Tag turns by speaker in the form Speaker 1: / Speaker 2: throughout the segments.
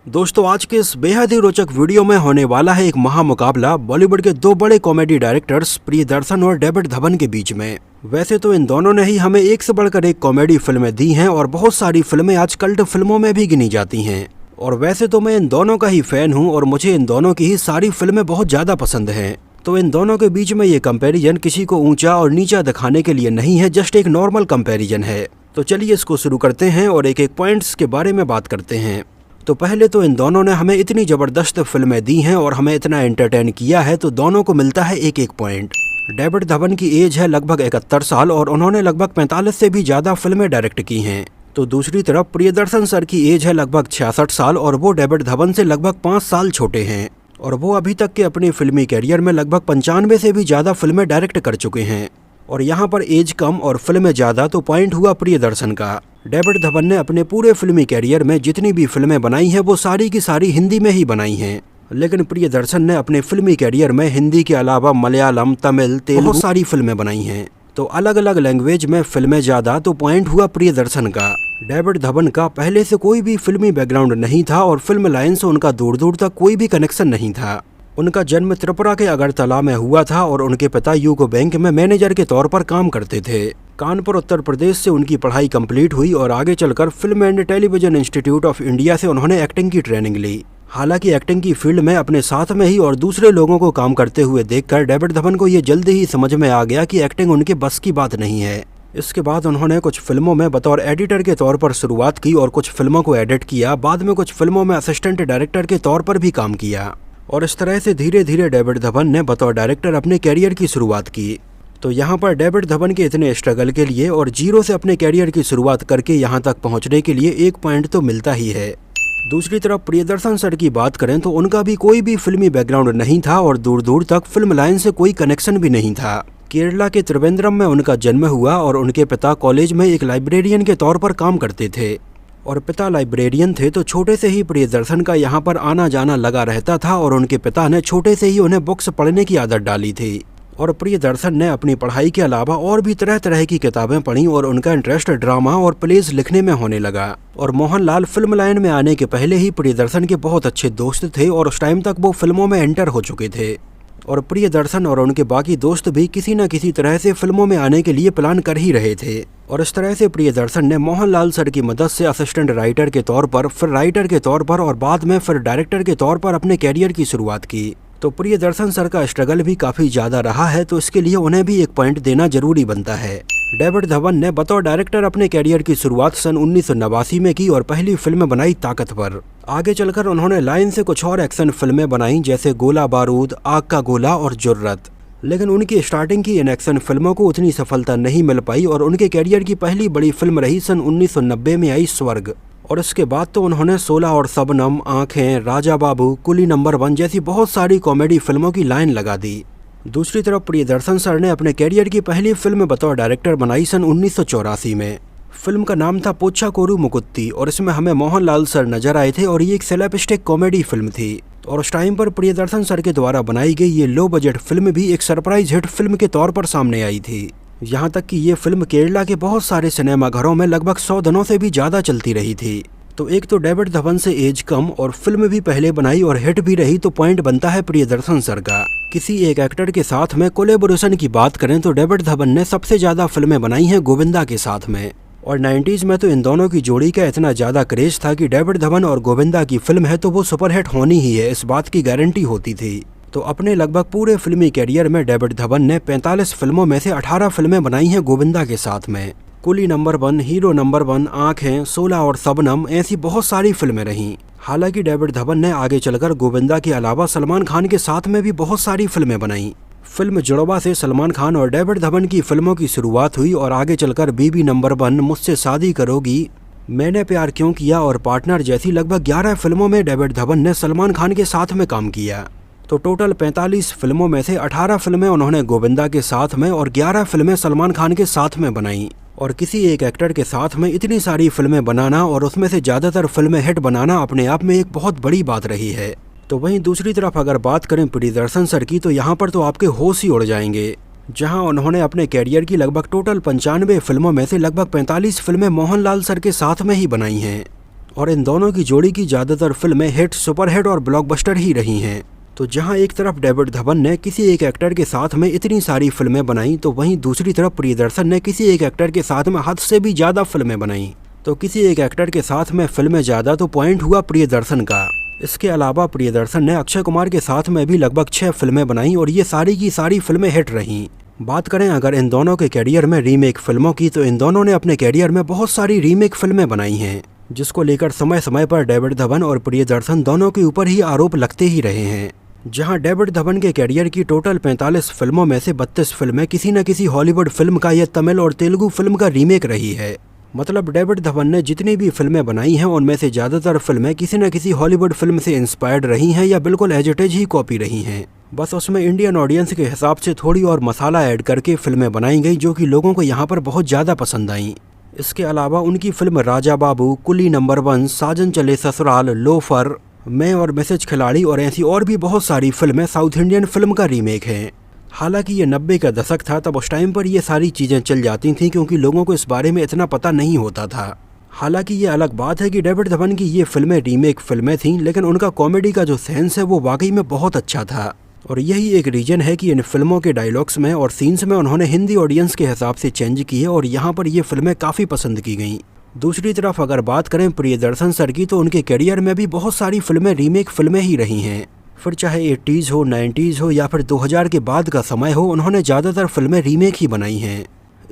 Speaker 1: दोस्तों आज के इस बेहद ही रोचक वीडियो में होने वाला है एक महामुकाबला बॉलीवुड के दो बड़े कॉमेडी डायरेक्टर्स प्रियदर्शन और डेविड धवन के बीच में। वैसे तो इन दोनों ने ही हमें एक से बढ़कर एक कॉमेडी फिल्में दी हैं और बहुत सारी फिल्में आज कल्ट फिल्मों में भी गिनी जाती हैं। और वैसे तो मैं इन दोनों का ही फैन हूँ और मुझे इन दोनों की ही सारी फिल्में बहुत ज्यादा पसंद हैं। तो इन दोनों के बीच में ये कंपैरिजन किसी को ऊंचा और नीचा दिखाने के लिए नहीं है, जस्ट एक नॉर्मल कंपैरिजन है। तो चलिए इसको शुरू करते हैं और एक एक पॉइंट्स के बारे में बात करते हैं। तो पहले तो इन दोनों ने हमें इतनी जबरदस्त फिल्में दी हैं और हमें इतना एंटरटेन किया है, तो दोनों को मिलता है एक एक पॉइंट। डेविड धवन की एज है लगभग 71 साल और उन्होंने लगभग 45 से भी ज्यादा फिल्में डायरेक्ट की हैं। तो दूसरी तरफ प्रियदर्शन सर की एज है लगभग 66 साल और वो डेविड धवन से लगभग 5 साल छोटे हैं और वो अभी तक के अपने फिल्मी कैरियर में लगभग 95 से भी ज्यादा फिल्में डायरेक्ट कर चुके हैं। और यहाँ पर एज कम और फिल्में ज्यादा, तो पॉइंट हुआ प्रियदर्शन का। डेविड धवन ने अपने पूरे फिल्मी कैरियर में जितनी भी फिल्में बनाई हैं वो सारी की सारी हिंदी में ही बनाई हैं, लेकिन प्रियदर्शन ने अपने फिल्मी कैरियर में हिंदी के अलावा मलयालम, तमिल, तेलुगु बहुत सारी फिल्में बनाई हैं। तो अलग अलग लैंग्वेज में फिल्में ज्यादा, तो पॉइंट हुआ प्रियदर्शन का। डेविड धवन का पहले से कोई भी फिल्मी बैकग्राउंड नहीं था और फिल्म लाइन से उनका दूर दूर तक कोई भी कनेक्शन नहीं था। उनका जन्म त्रिपुरा के अगरतला में हुआ था और उनके पिता यूको बैंक में मैनेजर के तौर पर काम करते थे। कानपुर उत्तर प्रदेश से उनकी पढ़ाई कंप्लीट हुई और आगे चलकर film and television institute of India से उन्होंने एक्टिंग की ट्रेनिंग ली। हालांकि एक्टिंग की फील्ड में अपने साथ में ही और दूसरे लोगों को काम करते हुए देखकर डेविड धवन को ये जल्दी ही समझ में आ गया कि एक्टिंग उनके बस की बात नहीं है। इसके बाद उन्होंने कुछ फिल्मों में बतौर एडिटर के तौर पर शुरुआत की और कुछ फिल्मों को एडिट किया। बाद में कुछ फिल्मों में असिस्टेंट डायरेक्टर के तौर पर भी काम किया और इस तरह से धीरे धीरे डेविड धवन ने बतौर डायरेक्टर अपने कैरियर की शुरुआत की। तो यहाँ पर डेविड धवन के इतने स्ट्रगल के लिए और जीरो से अपने कैरियर की शुरुआत करके यहाँ तक पहुँचने के लिए एक पॉइंट तो मिलता ही है। दूसरी तरफ प्रियदर्शन सर की बात करें तो उनका भी कोई भी फिल्मी बैकग्राउंड नहीं था और दूर दूर तक फिल्म लाइन से कोई कनेक्शन भी नहीं था। केरला के त्रिवेंद्रम में उनका जन्म हुआ और उनके पिता कॉलेज में एक लाइब्रेरियन के तौर पर काम करते थे और पिता लाइब्रेरियन थे, तो छोटे से ही प्रियदर्शन का यहाँ पर आना जाना लगा रहता था और उनके पिता ने छोटे से ही उन्हें बुक्स पढ़ने की आदत डाली थी। और प्रियदर्शन ने अपनी पढ़ाई के अलावा और भी तरह तरह की किताबें पढ़ी और उनका इंटरेस्ट ड्रामा और प्लेज लिखने में होने लगा। और मोहनलाल फिल्म लाइन में आने के पहले ही प्रियदर्शन के बहुत अच्छे दोस्त थे और उस टाइम तक वो फिल्मों में एंटर हो चुके थे और प्रियदर्शन और उनके बाकी दोस्त भी किसी न किसी तरह से फिल्मों में आने के लिए प्लान कर ही रहे थे। और इस तरह से प्रियदर्शन ने मोहनलाल सर की मदद से असिस्टेंट राइटर के तौर पर, फिर राइटर के तौर पर और बाद में फिर डायरेक्टर के तौर पर अपने कैरियर की शुरुआत की। तो प्रियदर्शन सर का स्ट्रगल भी काफी ज्यादा रहा है, तो इसके लिए उन्हें भी एक पॉइंट देना जरूरी बनता है। डेविड धवन ने बतौर डायरेक्टर अपने कैरियर की शुरुआत सन 1989 में की और पहली फिल्म बनाई ताकतवर। आगे चलकर उन्होंने लाइन से कुछ और एक्शन फिल्में बनाई जैसे गोला बारूद, आग का गोला और जुर्रत, लेकिन उनकी स्टार्टिंग की इन एक्शन फिल्मों को उतनी सफलता नहीं मिल पाई और उनके कैरियर की पहली बड़ी फिल्म रही सन 1990 में आई स्वर्ग। और इसके बाद तो उन्होंने 16 और शबनम, आंखें, राजा बाबू, कुली नंबर 1 जैसी बहुत सारी कॉमेडी फिल्मों की लाइन लगा दी। दूसरी तरफ प्रियदर्शन सर ने अपने कैरियर की पहली फिल्म बतौर डायरेक्टर बनाई सन 1984 में। फिल्म का नाम था पोच्छा कोरू मुकुत्ती और इसमें हमें मोहनलाल सर नजर आए थे और ये एक स्लैपस्टिक कॉमेडी फिल्म थी। और उस टाइम पर प्रियदर्शन सर के द्वारा बनाई गई ये लो बजट फिल्म भी एक सरप्राइज हिट फिल्म के तौर पर सामने आई थी। यहाँ तक कि ये फिल्म केरला के बहुत सारे सिनेमा घरों में लगभग 100 दिनों से भी ज्यादा चलती रही थी। तो एक तो डेविड धवन से एज कम और फिल्म भी पहले बनाई और हिट भी रही, तो पॉइंट बनता है प्रियदर्शन सर का। किसी एक एक्टर के साथ में कोलैबोरेशन की बात करें तो डेविड धवन ने सबसे ज्यादा फिल्में बनाई हैं गोविंदा के साथ में। और 90s में तो इन दोनों की जोड़ी का इतना ज्यादा क्रेज था कि डेविड धवन और गोविंदा की फिल्म है तो वो सुपरहिट होनी ही है, इस बात की गारंटी होती थी। तो अपने लगभग पूरे फिल्मी कैरियर में डेविड धवन ने 45 फिल्मों में से 18 फिल्में बनाई हैं गोविंदा के साथ में। कुली नंबर 1, हीरो नंबर 1, आंखें, 16 और शबनम, ऐसी बहुत सारी फिल्में रहीं। हालांकि डेविड धवन ने आगे चलकर गोविंदा के अलावा सलमान खान के साथ में भी बहुत सारी फिल्में बनाई। फिल्म जुड़वा से सलमान खान और डेविड धवन की फिल्मों की शुरुआत हुई और आगे चलकर बीबी नंबर 1, मुझसे शादी करोगी, मैंने प्यार क्यों किया और पार्टनर जैसी लगभग 11 फिल्मों में डेविड धवन ने सलमान खान के साथ में काम किया। तो टोटल 45 फिल्मों में से 18 फिल्में उन्होंने गोविंदा के साथ में और 11 फिल्में सलमान खान के साथ में बनाई। और किसी एक एक्टर के साथ में इतनी सारी फिल्में बनाना और उसमें से ज्यादातर फिल्में हिट बनाना अपने आप में एक बहुत बड़ी बात रही है। तो वहीं दूसरी तरफ अगर बात करें प्रियदर्शन सर की, तो यहाँ पर तो आपके होश ही उड़ जाएंगे, जहां उन्होंने अपने कैरियर की लगभग टोटल 95 फिल्मों में से लगभग 45 फिल्में मोहनलाल सर के साथ में ही बनाई हैं। और इन दोनों की जोड़ी की ज़्यादातर फिल्में हिट, सुपरहिट और ब्लॉकबस्टर ही रही हैं। तो जहां एक तरफ डेविड धवन ने किसी एक एक्टर के साथ में इतनी सारी फिल्में बनाई, तो वहीं दूसरी तरफ प्रियदर्शन ने किसी एक एक्टर के साथ में हद से भी ज़्यादा फिल्में बनाई। तो किसी एक एक्टर के साथ में फिल्में ज़्यादा तो पॉइंट हुआ प्रियदर्शन का। इसके अलावा प्रियदर्शन ने अक्षय कुमार के साथ में भी लगभग 6 फिल्में बनाई और ये सारी की सारी फिल्में हिट रहीं। बात करें अगर इन दोनों के कैरियर में रीमेक फिल्मों की, तो इन दोनों ने अपने कैरियर में बहुत सारी रीमेक फिल्में बनाई हैं, जिसको लेकर समय समय पर डेविड धवन और प्रियदर्शन दोनों के ऊपर ही आरोप लगते ही रहे हैं। जहां डेविड धवन के कैरियर की टोटल 45 फिल्मों में से 32 फिल्में किसी न किसी हॉलीवुड फिल्म का या तमिल और तेलुगु फिल्म का रीमेक रही है। मतलब डेविड धवन ने जितनी भी फिल्में बनाई हैं उनमें से ज़्यादातर फिल्में किसी न किसी हॉलीवुड फिल्म से इंस्पायर्ड रही हैं या बिल्कुल एज इट इज ही कॉपी रही हैं। बस उसमें इंडियन ऑडियंस के हिसाब से थोड़ी और मसाला ऐड करके फिल्में बनाई गई, जो कि लोगों को यहाँ पर बहुत ज़्यादा पसंद आई। इसके अलावा उनकी फिल्म राजा बाबू, कुली नंबर 1, साजन चले ससुराल, लोफर, मैं और मिसेज खिलाड़ी और ऐसी और भी बहुत सारी फिल्में साउथ इंडियन फिल्म का रीमेक हैं। हालांकि ये 90 का दशक था, तब उस टाइम पर ये सारी चीज़ें चल जाती थीं क्योंकि लोगों को इस बारे में इतना पता नहीं होता था। हालांकि ये अलग बात है कि डेविड धवन की ये फिल्में रीमेक फिल्में थीं, लेकिन उनका कॉमेडी का जो सेंस है वो वाकई में बहुत अच्छा था। और यही एक रीजन है कि इन फिल्मों के डायलॉग्स में और सीन्स में उन्होंने हिंदी ऑडियंस के हिसाब से चेंज किए और यहाँ पर ये फिल्में काफ़ी पसंद की गईं। दूसरी तरफ अगर बात करें प्रियदर्शन सर की, तो उनके करियर में भी बहुत सारी फिल्में रीमेक फिल्में ही रही हैं। फिर चाहे 80s हो, 90s हो या फिर 2000 के बाद का समय हो, उन्होंने ज़्यादातर फिल्में रीमेक ही बनाई हैं।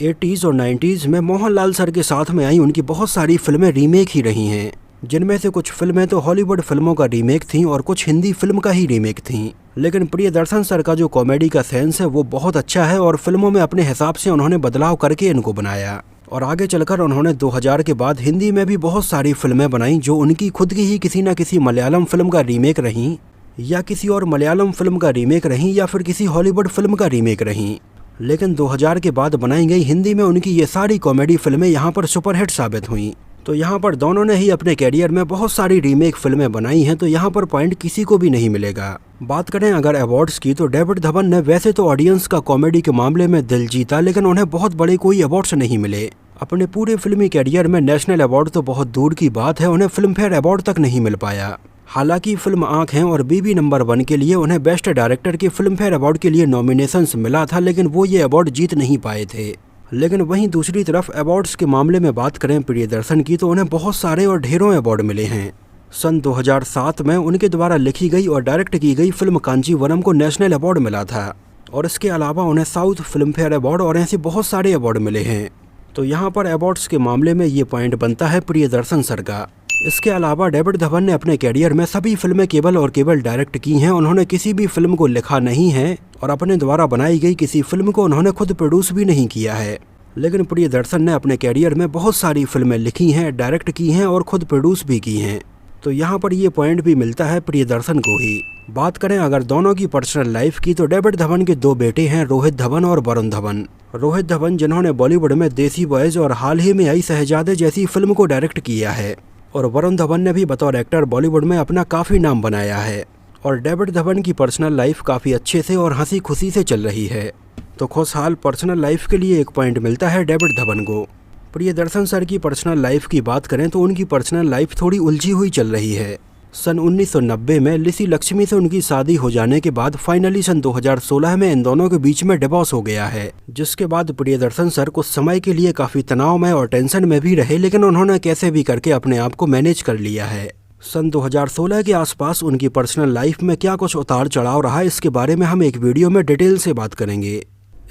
Speaker 1: 80s और 90s में मोहनलाल सर के साथ में आई उनकी बहुत सारी फिल्में रीमेक ही रही हैं, जिनमें से कुछ फिल्में तो हॉलीवुड फिल्मों का रीमेक थीं और कुछ हिंदी फिल्म का ही रीमेक थीं। लेकिन प्रियदर्शन सर का जो कॉमेडी का सेंस है वो बहुत अच्छा है और फिल्मों में अपने हिसाब से उन्होंने बदलाव करके इनको बनाया। और आगे चलकर उन्होंने 2000 के बाद हिंदी में भी बहुत सारी फिल्में बनाई जो उनकी खुद की ही किसी न किसी मलयालम फिल्म का रीमेक रहीं, या किसी और मलयालम फिल्म का रीमेक रहीं, या फिर किसी हॉलीवुड फिल्म का रीमेक रहीं। लेकिन 2000 के बाद बनाई गई हिंदी में उनकी ये सारी कॉमेडी फिल्में यहाँ पर सुपरहिट साबित हुईं। तो यहाँ पर दोनों ने ही अपने कैरियर में बहुत सारी रीमेक फिल्में बनाई हैं, तो यहाँ पर पॉइंट किसी को भी नहीं मिलेगा। बात करें अगर अवार्ड्स की, तो डेविड धवन ने वैसे तो ऑडियंस का कॉमेडी के मामले में दिल जीता, लेकिन उन्हें बहुत बड़े कोई अवार्ड्स नहीं मिले। अपने पूरे फिल्मी कैरियर में नेशनल अवार्ड तो बहुत दूर की बात है, उन्हें फिल्म फेयर अवार्ड तक नहीं मिल पाया। हालांकि फिल्म आँखें और बीबी नंबर 1 के लिए उन्हें बेस्ट डायरेक्टर के फिल्म फेयर अवार्ड के लिए नॉमिनेशंस मिला था, लेकिन वो ये अवार्ड जीत नहीं पाए थे। लेकिन वहीं दूसरी तरफ अवार्ड्स के मामले में बात करें प्रियदर्शन की, तो उन्हें बहुत सारे और ढेरों अवार्ड मिले हैं। सन 2007 में उनके द्वारा लिखी गई और डायरेक्ट की गई फिल्म कांचीवरम को नेशनल अवार्ड मिला था, और इसके अलावा उन्हें साउथ फिल्म फेयर अवार्ड और ऐसे बहुत सारे अवार्ड मिले हैं। तो यहाँ पर अवार्ड्स के मामले में ये पॉइंट बनता है प्रियदर्शन सर का। इसके अलावा डेविड धवन ने अपने कैरियर में सभी फिल्में केवल और केवल डायरेक्ट की हैं, उन्होंने किसी भी फिल्म को लिखा नहीं है और अपने द्वारा बनाई गई किसी फिल्म को उन्होंने खुद प्रोड्यूस भी नहीं किया है। लेकिन प्रियदर्शन ने अपने कैरियर में बहुत सारी फिल्में लिखी हैं, डायरेक्ट की हैं और खुद प्रोड्यूस भी की हैं। तो यहाँ पर ये पॉइंट भी मिलता है प्रियदर्शन को ही। बात करें अगर दोनों की पर्सनल लाइफ की, तो डेविड धवन के 2 बेटे हैं, रोहित धवन और वरुण धवन। रोहित धवन जिन्होंने बॉलीवुड में देसी बॉयज और हाल ही में आई शहजादे जैसी फिल्म को डायरेक्ट किया है, और वरुण धवन ने भी बतौर एक्टर बॉलीवुड में अपना काफ़ी नाम बनाया है। और डेविड धवन की पर्सनल लाइफ काफ़ी अच्छे से और हंसी खुशी से चल रही है। तो खुशहाल पर्सनल लाइफ के लिए 1 पॉइंट मिलता है डेविड धवन को। प्रियदर्शन सर की पर्सनल लाइफ की बात करें तो उनकी पर्सनल लाइफ थोड़ी उलझी हुई चल रही है। सन 1990 में लिसी लक्ष्मी से उनकी शादी हो जाने के बाद फाइनली सन 2016 में इन दोनों के बीच में डिवोर्स हो गया है, जिसके बाद प्रियदर्शन सर कुछ समय के लिए काफ़ी तनाव में और टेंशन में भी रहे, लेकिन उन्होंने कैसे भी करके अपने आप को मैनेज कर लिया है। सन 2016 के आसपास उनकी पर्सनल लाइफ में क्या कुछ उतार चढ़ाव रहा, इसके बारे में हम एक वीडियो में डिटेल से बात करेंगे।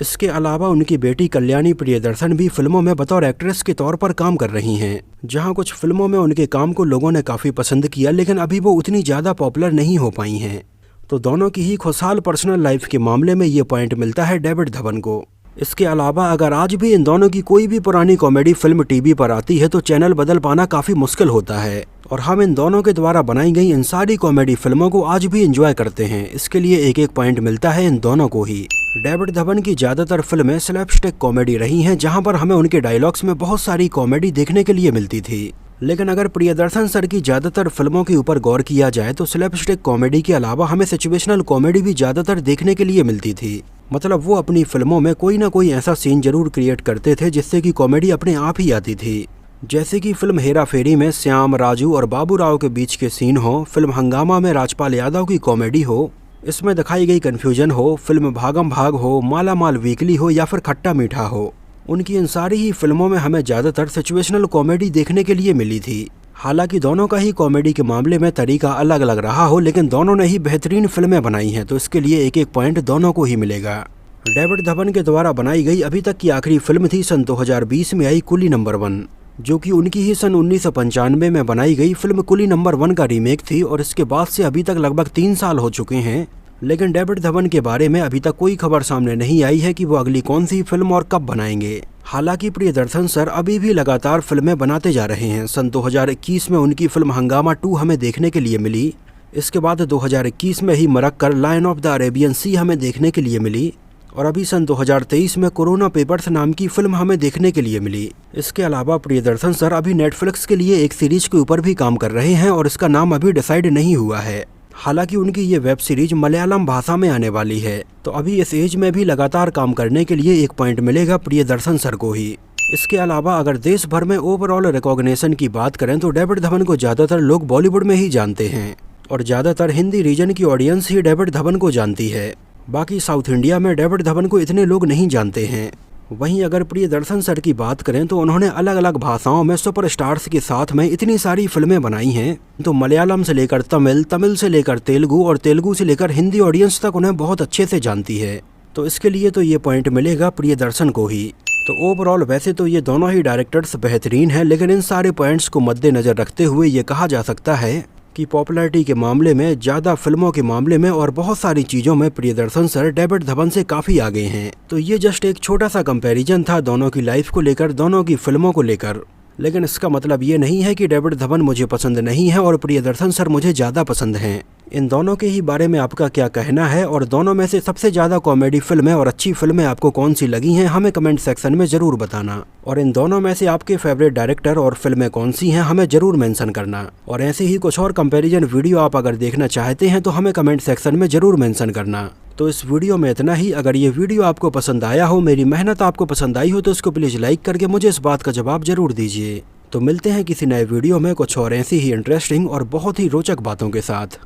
Speaker 1: इसके अलावा उनकी बेटी कल्याणी प्रियदर्शन भी फिल्मों में बतौर एक्ट्रेस के तौर पर काम कर रही हैं, जहां कुछ फिल्मों में उनके काम को लोगों ने काफ़ी पसंद किया, लेकिन अभी वो उतनी ज़्यादा पॉपुलर नहीं हो पाई हैं। तो दोनों की ही खुशहाल पर्सनल लाइफ के मामले में ये पॉइंट मिलता है डेविड धवन को। इसके अलावा अगर आज भी इन दोनों की कोई भी पुरानी कॉमेडी फिल्म टीवी पर आती है तो चैनल बदल पाना काफ़ी मुश्किल होता है, और हम इन दोनों के द्वारा बनाई गई इन सारी कॉमेडी फिल्मों को आज भी एंजॉय करते हैं। इसके लिए 1-1 पॉइंट मिलता है इन दोनों को ही। डेविड धवन की ज़्यादातर फिल्में स्लैपस्टिक कॉमेडी रही हैं, जहां पर हमें उनके डायलॉग्स में बहुत सारी कॉमेडी देखने के लिए मिलती थी। लेकिन अगर प्रियदर्शन सर की ज़्यादातर फिल्मों के ऊपर गौर किया जाए तो स्लैपस्टिक कॉमेडी के अलावा हमें सिचुएशनल कॉमेडी भी ज़्यादातर देखने के लिए मिलती थी। मतलब वो अपनी फिल्मों में कोई ना कोई ऐसा सीन जरूर क्रिएट करते थे जिससे कि कॉमेडी अपने आप ही आती थी। जैसे कि फिल्म हेरा फेरी में श्याम, राजू और बाबू राव के बीच के सीन हो, फिल्म हंगामा में राजपाल यादव की कॉमेडी हो, इसमें दिखाई गई कन्फ्यूजन हो, फिल्म भागम भाग हो, माला माल वीकली हो या फिर खट्टा मीठा हो, उनकी इन सारी ही फिल्मों में हमें ज़्यादातर सिचुएशनल कॉमेडी देखने के लिए मिली थी। हालांकि दोनों का ही कॉमेडी के मामले में तरीका अलग अलग रहा हो, लेकिन दोनों ने ही बेहतरीन फिल्में बनाई हैं, तो इसके लिए एक एक पॉइंट दोनों को ही मिलेगा। डेविड धवन के द्वारा बनाई गई अभी तक की आखिरी फिल्म थी सन 2020 में आई कुली नंबर 1, जो कि उनकी ही सन 1995 में बनाई गई फिल्म कुली नंबर 1 का रीमेक थी। और इसके बाद से अभी तक लगभग 3 साल हो चुके हैं, लेकिन डेविड धवन के बारे में अभी तक कोई खबर सामने नहीं आई है कि वो अगली कौन सी फिल्म और कब बनाएंगे। हालांकि प्रियदर्शन सर अभी भी लगातार फिल्में बनाते जा रहे हैं। सन 2021 में उनकी फिल्म हंगामा 2 हमें देखने के लिए मिली। इसके बाद 2021 में ही मरक कर लायन ऑफ द अरेबियन सी हमें देखने के लिए मिली, और अभी सन 2023 में कोरोना पेपर्स नाम की फिल्म हमें देखने के लिए मिली। इसके अलावा प्रियदर्शन सर अभी नेटफ्लिक्स के लिए एक सीरीज के ऊपर भी काम कर रहे हैं और इसका नाम अभी डिसाइड नहीं हुआ है। हालांकि उनकी ये वेब सीरीज मलयालम भाषा में आने वाली है, तो अभी इस एज में भी लगातार काम करने के लिए एक पॉइंट मिलेगा प्रियदर्शन सर को ही। इसके अलावा अगर देश भर में ओवरऑल रिकॉग्निशन की बात करें तो डेविड धवन को ज़्यादातर लोग बॉलीवुड में ही जानते हैं, और ज़्यादातर हिंदी रीजन की ऑडियंस ही डेविड धवन को जानती है। बाकी साउथ इंडिया में डेविड धवन को इतने लोग नहीं जानते हैं। वहीं अगर प्रियदर्शन सर की बात करें तो उन्होंने अलग अलग भाषाओं में सुपरस्टार्स के साथ में इतनी सारी फिल्में बनाई हैं, तो मलयालम से लेकर तमिल, तमिल से लेकर तेलुगु और तेलुगु से लेकर हिंदी ऑडियंस तक उन्हें बहुत अच्छे से जानती है। तो इसके लिए तो ये पॉइंट मिलेगा प्रियदर्शन को ही। तो ओवरऑल वैसे तो ये दोनों ही डायरेक्टर्स बेहतरीन हैं, लेकिन इन सारे पॉइंट्स को मद्देनजर रखते हुए ये कहा जा सकता है कि पॉपुलैरिटी के मामले में, ज़्यादा फिल्मों के मामले में और बहुत सारी चीज़ों में प्रियदर्शन सर डेविड धवन से काफ़ी आगे हैं। तो ये जस्ट एक छोटा सा कंपैरिजन था दोनों की लाइफ को लेकर, दोनों की फिल्मों को लेकर। लेकिन इसका मतलब ये नहीं है कि डेविड धवन मुझे पसंद नहीं है और प्रियदर्शन सर मुझे ज़्यादा पसंद हैं। इन दोनों के ही बारे में आपका क्या कहना है, और दोनों में से सबसे ज़्यादा कॉमेडी फिल्में और अच्छी फिल्में आपको कौन सी लगी हैं, हमें कमेंट सेक्शन में ज़रूर बताना। और इन दोनों में से आपके फेवरेट डायरेक्टर और फिल्में कौन सी हैं, हमें ज़रूर मेंशन करना। और ऐसे ही कुछ और कंपैरिजन वीडियो आप अगर देखना चाहते हैं तो हमें कमेंट सेक्शन में ज़रूर मेंशन करना। तो इस वीडियो में इतना ही। अगर ये वीडियो आपको पसंद आया हो, मेरी मेहनत आपको पसंद आई हो, तो इसको प्लीज़ लाइक करके मुझे इस बात का जवाब ज़रूर दीजिए। तो मिलते हैं किसी नए वीडियो में कुछ और ऐसी ही इंटरेस्टिंग और बहुत ही रोचक बातों के साथ।